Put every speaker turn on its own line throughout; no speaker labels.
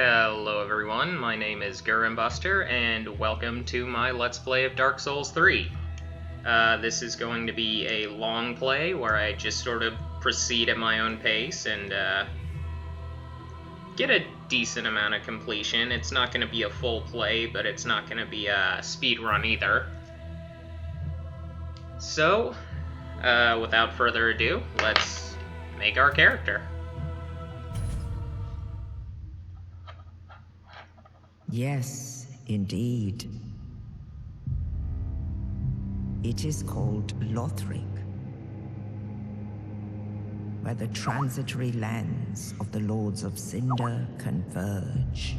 Hello everyone, my name is Buster, and welcome to my Let's Play of Dark Souls 3. This is going to be a long play where I just sort of proceed at my own pace and get a decent amount of completion. It's not going to be a full play, but it's not going to be a speed run either. So, without further ado, let's make our character.
Yes, indeed. It is called Lothric, where the transitory lands of the Lords of Cinder converge.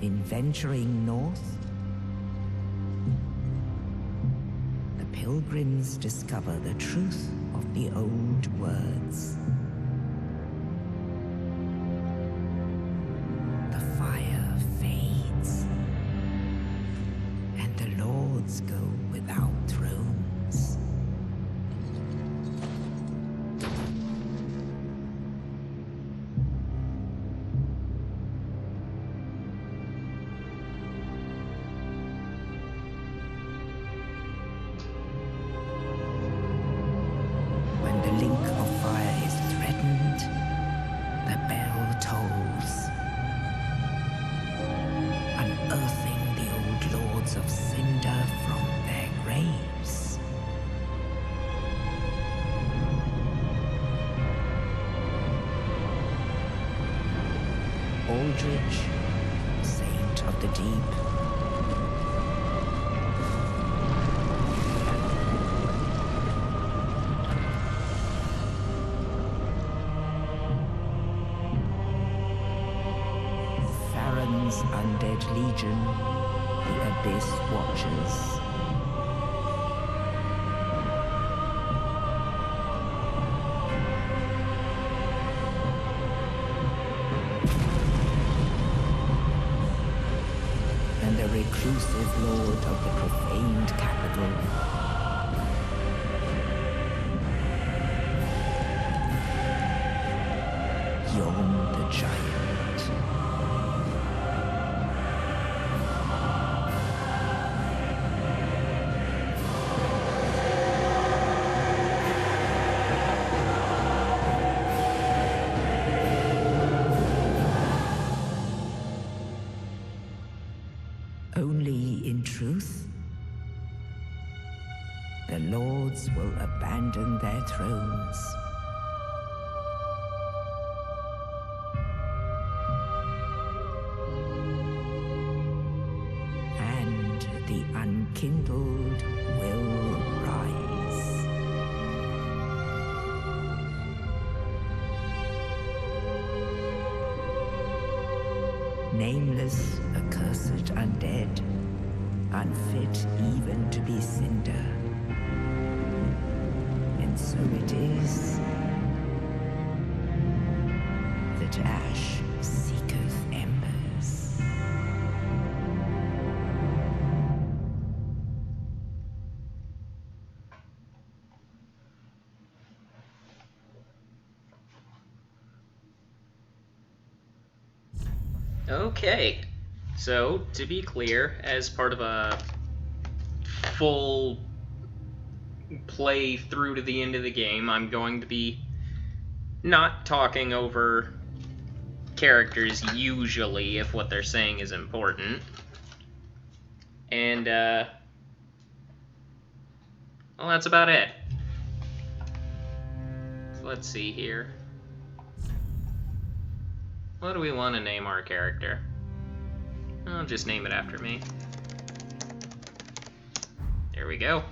In venturing north, the pilgrims discover the truth of the old words. The fire fades, and the lords go without thrones. When the link of fire is threatened, the bell tolls, unearthing the old lords of Cinder from their graves. Aldrich, saint of the deep, Farron's undead legion, the Abyss Watchers. And the reclusive lord of the profaned capital. Yon the giant. Only in truth, the lords will abandon their thrones. And the unkindled will rise. Nameless, accursed undead, unfit even to be cinder. And so it is that ash seeketh embers.
Okay, so to be clear, as part of a full play through to the end of the game, I'm going to be not talking over characters usually if what they're saying is important. And, well, that's about it. So let's see here. What do we want to name our character? I'll just name it after me. There we go.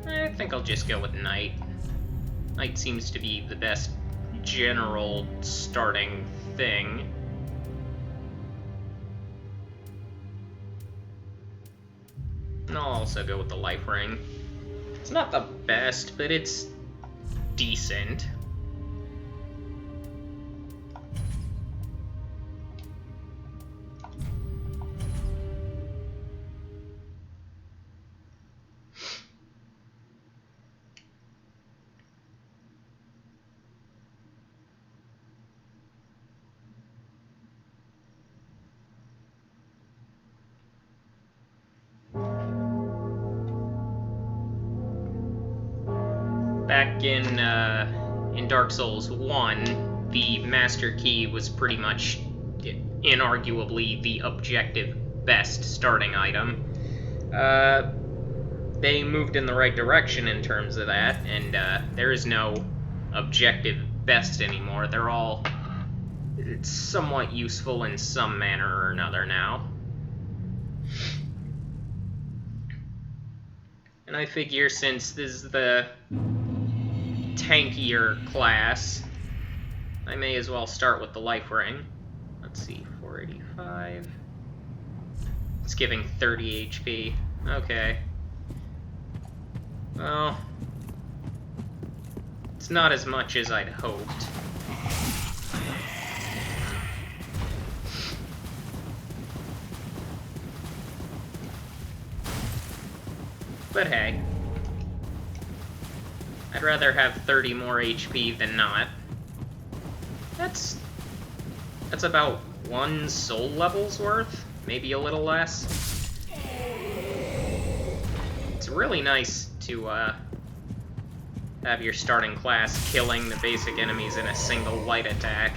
I think I'll just go with Knight. Knight seems to be the best general starting thing. And I'll also go with the life ring. It's not the best, but it's decent. Back in Dark Souls 1, the Master Key was pretty much, inarguably, the objective best starting item. They moved in the right direction in terms of that, and there is no objective best anymore. They're all somewhat useful in some manner or another now. And I figure since this is the tankier class, I may as well start with the life ring. Let's see, 485. It's giving 30 HP. Okay. Well, it's not as much as I'd hoped. But hey, I'd rather have 30 more HP than not. That's about 1 soul level's worth, maybe a little less. It's really nice to have your starting class killing the basic enemies in a single light attack.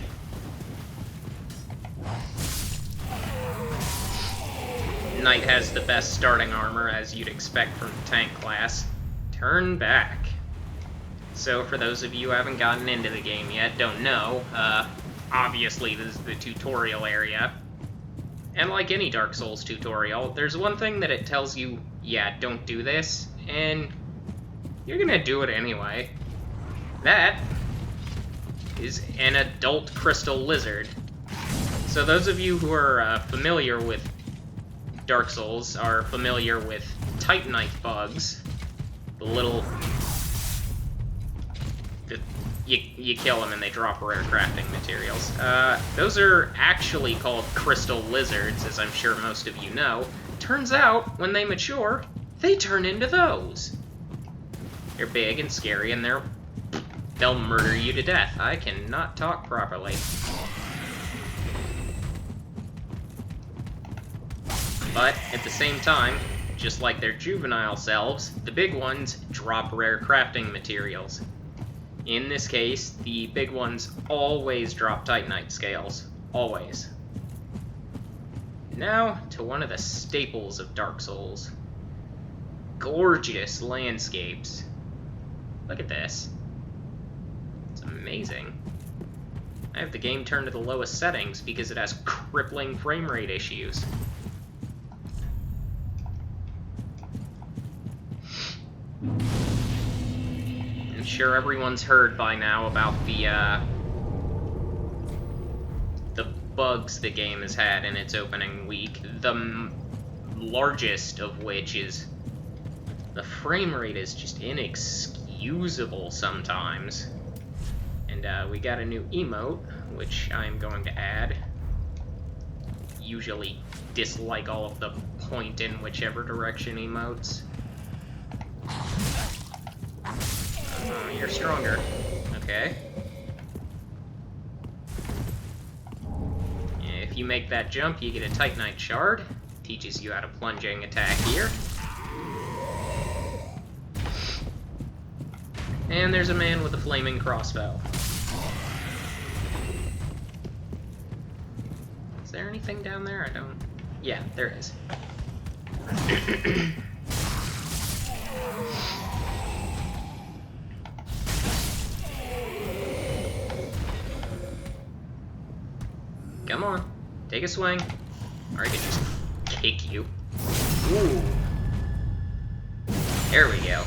Knight has the best starting armor, as you'd expect from the tank class. Turn back. So, for those of you who haven't gotten into the game yet, don't know, obviously this is the tutorial area. And like any Dark Souls tutorial, there's one thing that it tells you, yeah, don't do this, and you're gonna do it anyway. That is an adult crystal lizard. So those of you who are familiar with Dark Souls are familiar with Titanite bugs, the little... You kill them and they drop rare crafting materials. Those are actually called crystal lizards, as I'm sure most of you know. Turns out, when they mature, they turn into those. They're big and scary, and they'll murder you to death. I cannot talk properly. But, at the same time, just like their juvenile selves, the big ones drop rare crafting materials. In this case, the big ones always drop Titanite scales. Always. Now, to one of the staples of Dark Souls. Gorgeous landscapes. Look at this. It's amazing. I have the game turned to the lowest settings because it has crippling frame rate issues. I'm sure everyone's heard by now about the bugs the game has had in its opening week. The largest of which is the frame rate is just inexcusable sometimes. And we got a new emote, which I'm going to add. Usually dislike all of the point in whichever direction emotes. Oh, you're stronger. Okay. If you make that jump, you get a Titanite shard. Teaches you how to plunging attack here. And there's a man with a flaming crossbow. Is there anything down there? I don't... Yeah, there is. Come on, take a swing, or I can just kick you. Ooh. There we go.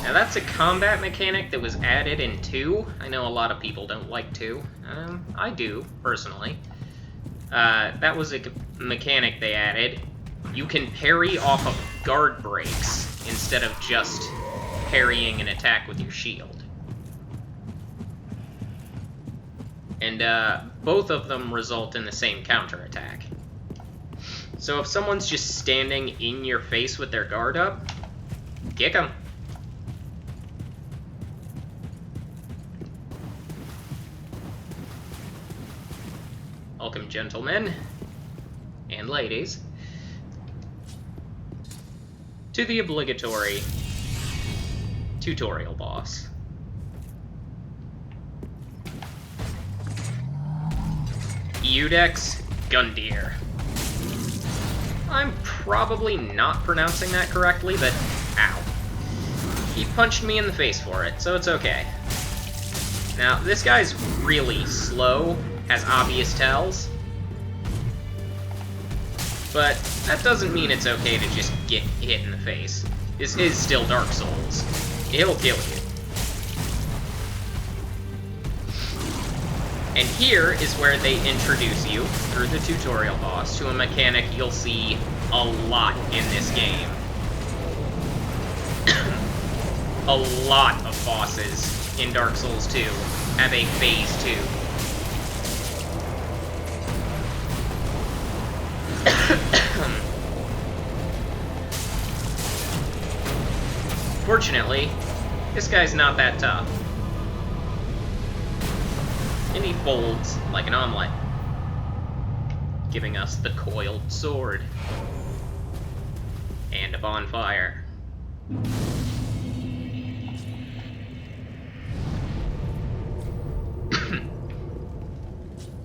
Now that's a combat mechanic that was added in 2. I know a lot of people don't like 2. I do, personally. That was a mechanic they added you can parry off of guard breaks instead of just parrying an attack with your shield. And both of them result in the same counterattack. So if someone's just standing in your face with their guard up, kick them. Welcome, gentlemen and ladies, to the obligatory tutorial boss. Eudex Gundyr. I'm probably not pronouncing that correctly, but ow. He punched me in the face for it, so it's okay. Now, this guy's really slow, has obvious tells, but that doesn't mean it's okay to just get hit in the face. This is still Dark Souls. He'll kill you. And here is where they introduce you, through the tutorial boss, to a mechanic you'll see a lot in this game. A lot of bosses in Dark Souls 2 have a Phase 2. Fortunately, this guy's not that tough. And he folds like an omelet, giving us the coiled sword and a bonfire.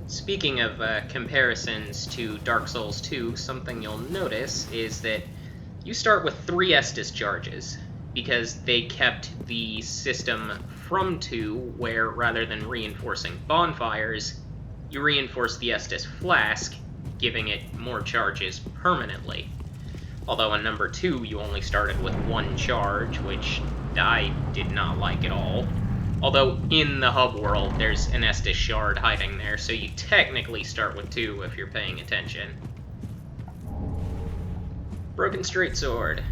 Speaking of comparisons to Dark Souls 2, something you'll notice is that you start with 3 Estus charges, because they kept the system from 2, where rather than reinforcing bonfires, you reinforce the Estus flask, giving it more charges permanently. Although in number 2, you only started with 1 charge, which I did not like at all. Although in the hub world, there's an Estus shard hiding there, so you technically start with 2 if you're paying attention. Broken Straight Sword.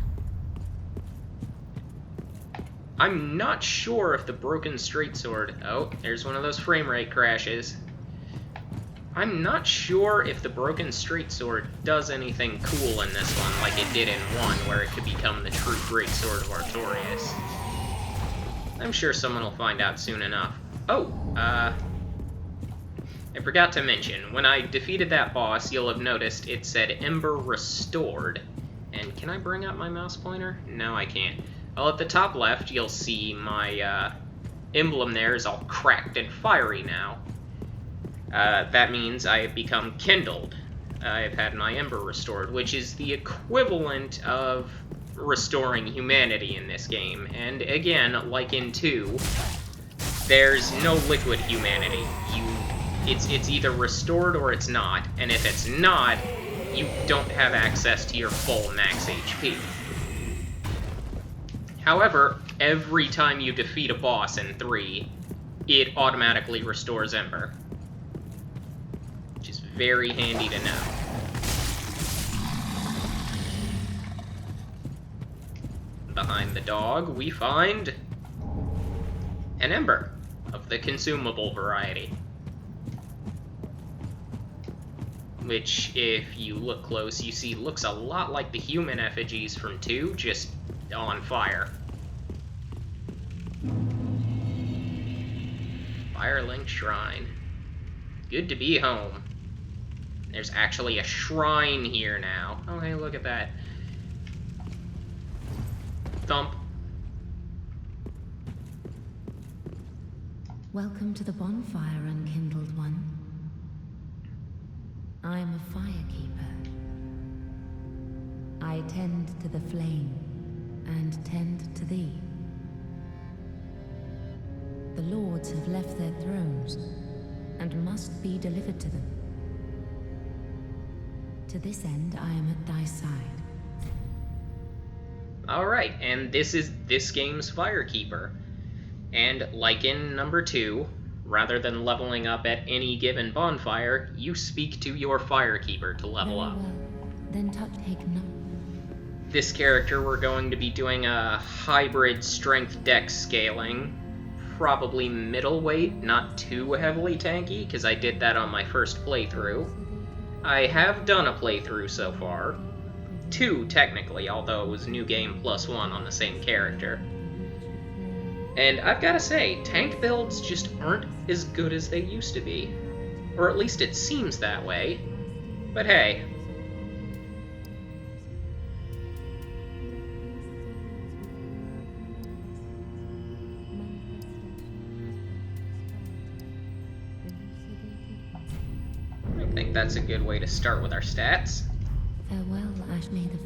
I'm not sure if the Broken Straight Sword... Oh, there's one of those frame rate crashes. I'm not sure if the Broken Straight Sword does anything cool in this one, like it did in 1, where it could become the true Great Sword of Artorias. I'm sure someone will find out soon enough. Oh, I forgot to mention, when I defeated that boss, you'll have noticed it said Ember Restored. And can I bring up my mouse pointer? No, I can't. Well, at the top left, you'll see my emblem there is all cracked and fiery now. That means I have become kindled. I've had my ember restored, which is the equivalent of restoring humanity in this game. And again, like in 2, there's no liquid humanity. It's either restored or it's not, and if it's not, you don't have access to your full max HP. However, every time you defeat a boss in 3, it automatically restores Ember. Which is very handy to know. Behind the dog, we find an Ember of the consumable variety. Which, if you look close, you see looks a lot like the human effigies from 2, just on fire. Firelink Shrine. Good to be home. There's actually a shrine here now. Oh, hey, look at that. Thump.
Welcome to the bonfire, unkindled one. I am a firekeeper. I tend to the flame and tend to thee. The lords have left their thrones and must be delivered to them. To this end, I am at thy side.
Alright, and this is this game's Firekeeper. And like in number 2, rather than leveling up at any given bonfire, you speak to your Firekeeper to level up.
Very well. Then take no.
This character, we're going to be doing a hybrid strength dex scaling. Probably middleweight, not too heavily tanky, because I did that on my first playthrough. I have done a playthrough so far. 2, technically, although it was new game plus 1 on the same character. And I've gotta say, tank builds just aren't as good as they used to be. Or at least it seems that way. But hey. I think that's a good way to start with our stats.
Farewell, Ashmead.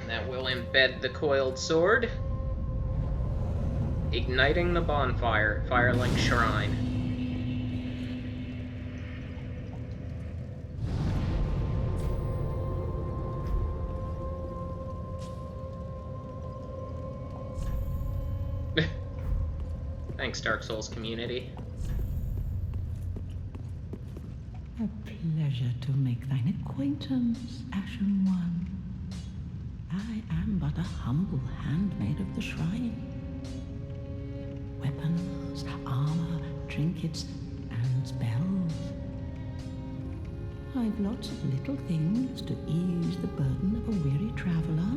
That will embed the coiled sword. Igniting the bonfire, Firelink Shrine. Thanks, Dark Souls community.
A pleasure to make thine acquaintance, Ashen One. I am but a humble handmaid of the shrine. Weapons, armor, trinkets, and spells. I've lots of little things to ease the burden of a weary traveler.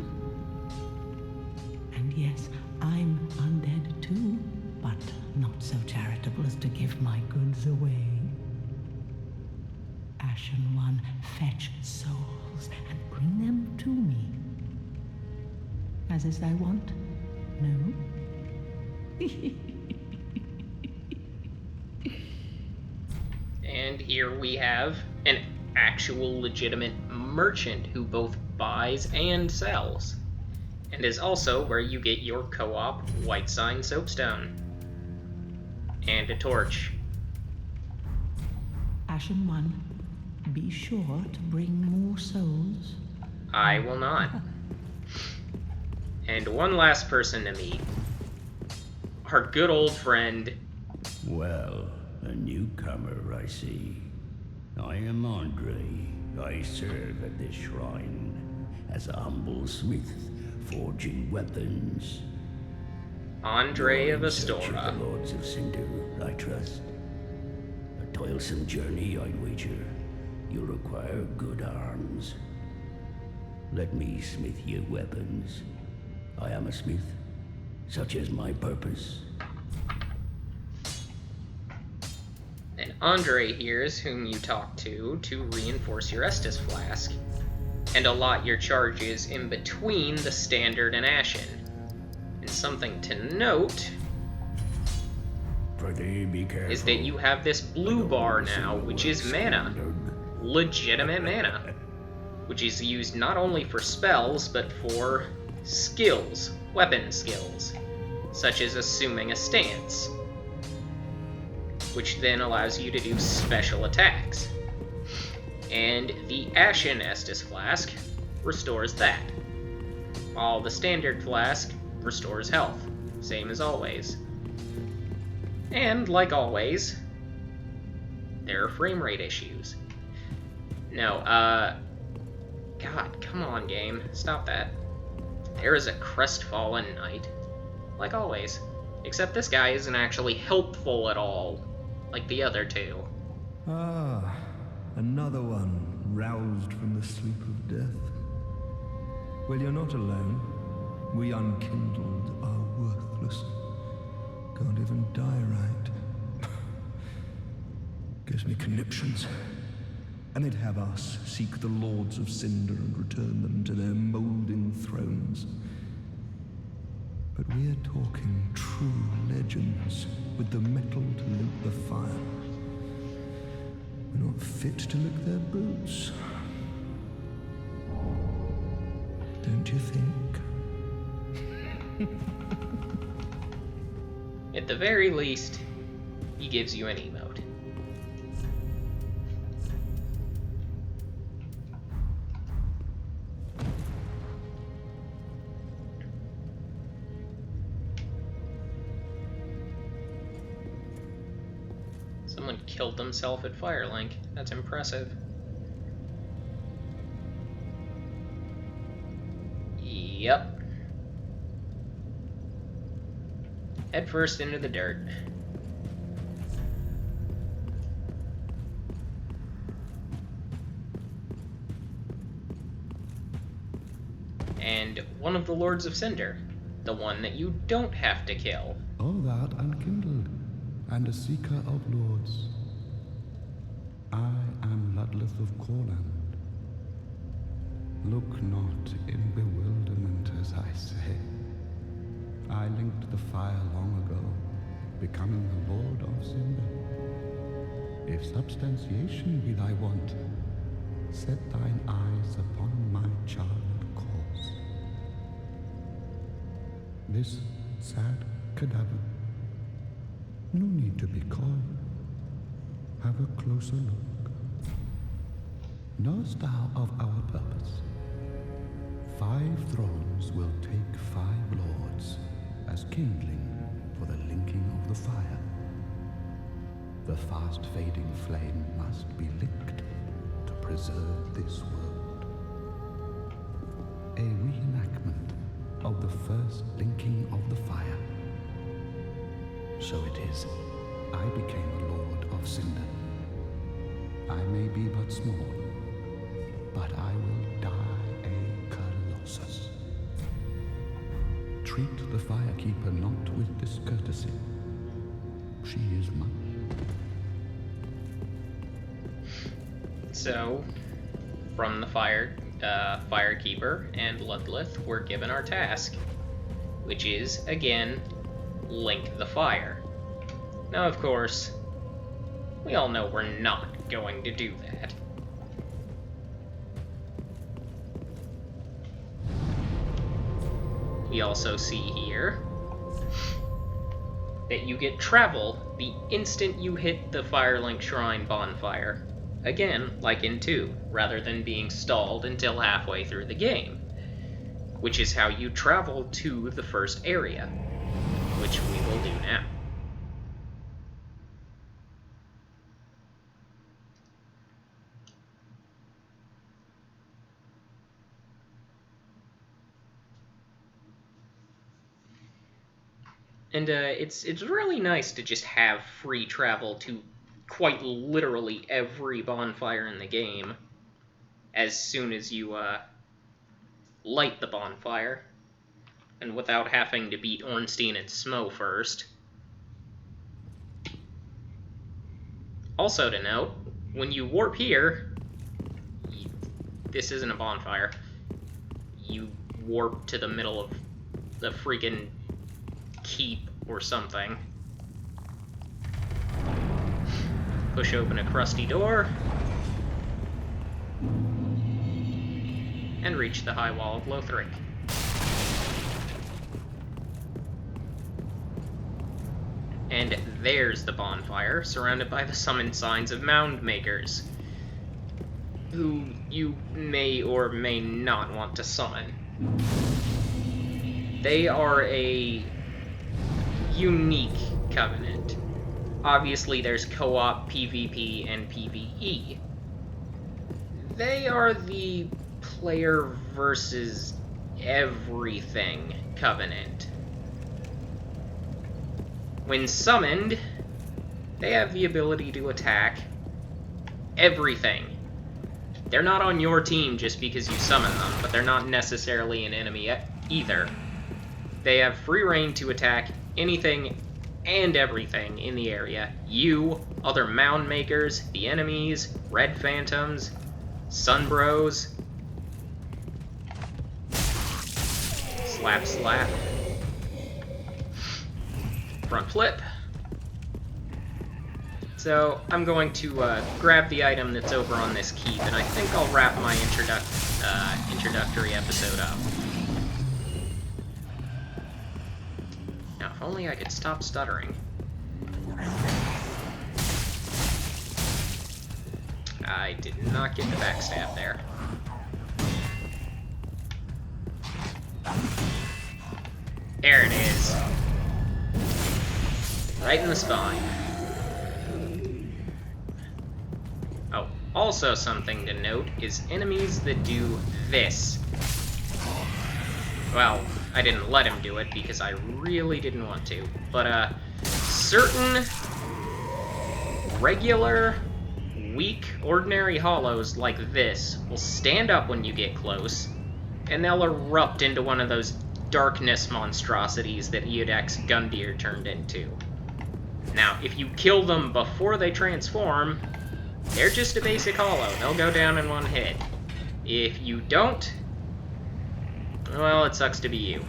And yes, I'm undead too, but not so charitable as to give my goods away. Ashen One, fetch souls and bring them to me. As is thy wont, no?
And here we have an actual legitimate merchant who both buys and sells. And is also where you get your co-op White Sign Soapstone. And a torch.
Ashen One, be sure to bring more souls.
I will not. And one last person to meet. Our good old friend.
Well, a newcomer, I see. I am Andre. I serve at this shrine as a humble smith, forging weapons.
Andre of
You're in search
Astora.
of the Lords of Cinder, I trust. A toilsome journey, I'd wager. You'll require good arms. Let me smith you weapons. I am a smith, such is my purpose.
And Andre here is whom you talk to reinforce your Estus flask, and allot your charges in between the Standard and Ashen. And something to note
Be careful.
is that you have this blue bar now, which is mana. Legitimate mana. Which is used not only for spells, but for skills, weapon skills, such as assuming a stance, which then allows you to do special attacks. And the Ashen Estus Flask restores that, while the Standard Flask restores health, same as always. And, like always, there are frame rate issues. No, God, come on, game. Stop that. There is a crestfallen knight. Like always. Except this guy isn't actually helpful at all, like the other two.
Ah, another one roused from the sleep of death. Well, you're not alone. We unkindled are worthless. Can't even die right. Gives me conniptions. And they'd have us seek the Lords of Cinder and return them to their moulding thrones. But we're talking true legends with the metal to lick the fire. We're not fit to lick their boots. Don't you think?
At the very least, he gives you an emote. Someone killed themselves at Firelink. That's impressive. Yep. Head first into the dirt. And one of the Lords of Cinder. The one that you don't have to kill.
O thou unkindled, and a seeker of lords. I am Ludleth of Corland. Look not in bewilderment as I say. I linked the fire long ago, becoming the Lord of Cinder. If substantiation be thy want, set thine eyes upon my charred corpse. This sad cadaver, no need to be coy. Have a closer look. Knowest thou of our purpose? 5 thrones will take 5 lords as kindling for the linking of the fire. The fast-fading flame must be linked to preserve this world. A reenactment of the first linking of the fire. So it is, I became a Lord of Cinder. I may be but small, but I will die a Colossus. Treat the Firekeeper not with discourtesy. She is mine.
So, from the Firekeeper and Ludleth, we're given our task, which is, again, link the fire. Now, of course, we all know we're not going to do that. We also see here that you get travel the instant you hit the Firelink Shrine bonfire. Again, like in 2, rather than being stalled until halfway through the game, which is how you travel to the first area, which we will do now. And it's really nice to just have free travel to quite literally every bonfire in the game as soon as you light the bonfire, and without having to beat Ornstein and Smo first. Also to note, when you warp here, this isn't a bonfire, you warp to the middle of the freaking keep or something. Push open a crusty door, and reach the high wall of Lothric. And there's the bonfire, surrounded by the summoned signs of mound makers, who you may or may not want to summon. They are a unique covenant. Obviously, there's co-op, PvP, and PvE. They are the player versus everything covenant. When summoned, they have the ability to attack everything. They're not on your team just because you summon them, but they're not necessarily an enemy either. They have free reign to attack anything and everything in the area. You, other mound makers, the enemies, red phantoms, sunbros. Slap, slap. Front flip. So, I'm going to grab the item that's over on this keep, and I think I'll wrap my introductory episode up. Now, if only I could stop stuttering. I did not get the backstab there. There it is. Right in the spine. Also something to note is enemies that do this. Well, I didn't let him do it because I really didn't want to. But, certain regular, weak, ordinary hollows like this will stand up when you get close, and they'll erupt into one of those darkness monstrosities that Eodex Gundyr turned into. Now, if you kill them before they transform, they're just a basic hollow. They'll go down in one hit. If you don't, well, it sucks to be you.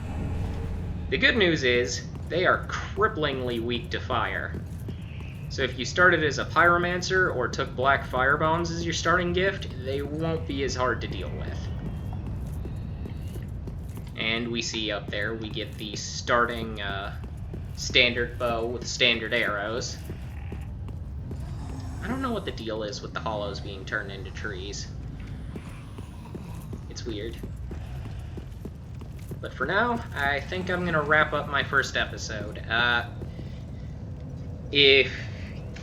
The good news is, they are cripplingly weak to fire. So if you started as a pyromancer or took black fire bombs as your starting gift, they won't be as hard to deal with. And we see up there, we get the starting standard bow with standard arrows. I don't know what the deal is with the hollows being turned into trees. It's weird. But for now, I think I'm going to wrap up my first episode. If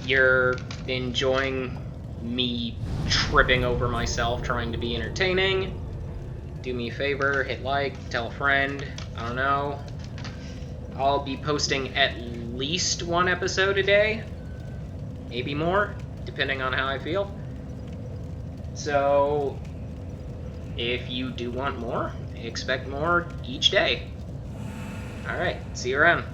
you're enjoying me tripping over myself trying to be entertaining, do me a favor, hit like, tell a friend, I don't know. I'll be posting at least one episode a day, maybe more, depending on how I feel. So, if you do want more, expect more each day. Alright, see you around.